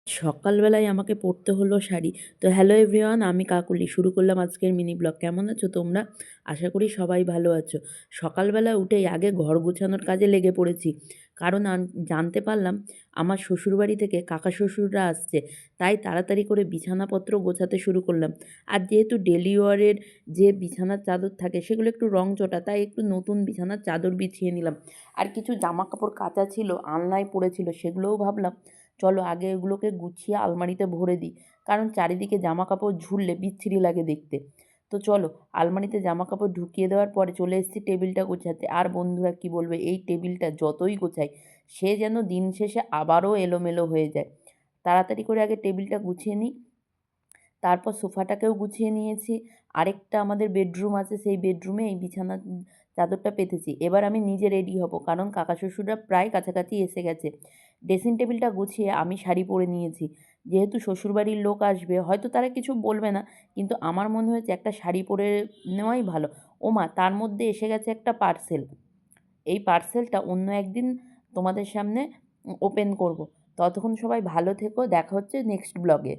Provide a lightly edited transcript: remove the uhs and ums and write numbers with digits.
সকালবেলায় আমাকে পরতে হলো শাড়ি। তো হ্যালো এভরিওয়ান, আমি কাকলি। শুরু করলাম আজকের মিনি ব্লগ। কেমন আছো তোমরা? আশা করি সবাই ভালো আছো। সকালবেলা উঠেই আগে ঘর গোছানোর কাজে লেগে পড়েছি। কারণ জানতে পারলাম আমার শ্বশুরবাড়ি থেকে কাকা শ্বশুররা আসছে। তাই তাড়াতাড়ি করে বিছানাপত্র গোছাতে শুরু করলাম। আর যেহেতু ডেলি ওয়ারের যে বিছানার চাদর থাকে সেগুলো একটু রংচটা, তাই একটু নতুন বিছানার চাদর বিছিয়ে নিলাম। আর কিছু জামাকাপড় কাচা ছিল, আলনায় পড়েছিল, সেগুলোও ভাবলাম চলো আগে এগুলোকে গুছিয়ে আলমারিতে ভরে দিই, কারণ চারিদিকে জামা কাপড় ঝুললে বিচ্ছিরি লাগে দেখতে। তো চলো আলমারিতে জামা কাপড় ঢুকিয়ে দেওয়ার পরে চলে এসেছি টেবিলটা গোছাতে। আর বন্ধুরা কি বলবে, এই টেবিলটা যতই গোছাই সে যেন দিন শেষে আবারও এলোমেলো হয়ে যায়। তাড়াতাড়ি করে আগে টেবিলটা গুছিয়ে নিই, তারপর সোফাটাকেও গুছিয়ে নিয়েছি। আরেকটা আমাদের বেডরুম আছে, সেই বেডরুমে এই বিছানার চাদরটা পেতেছি। এবার আমি নিজে রেডি হব, কারণ কাকা শ্বশুররা প্রায় কাছাকাছি এসে গেছে। ড্রেসিং টেবিলটা গুছিয়ে আমি শাড়ি পরে নিয়েছি। যেহেতু শ্বশুরবাড়ির লোক আসবে, হয়তো তারা কিছু বলবে না, কিন্তু আমার মনে হয়েছে একটা শাড়ি পরে নেওয়াই ভালো। ওমা, তার মধ্যে এসে গেছে একটা পার্সেল। এই পার্সেলটা অন্য একদিন তোমাদের সামনে ওপেন করব। ততক্ষণ সবাই ভালো থেকো, দেখা হচ্ছে নেক্সট ব্লগে।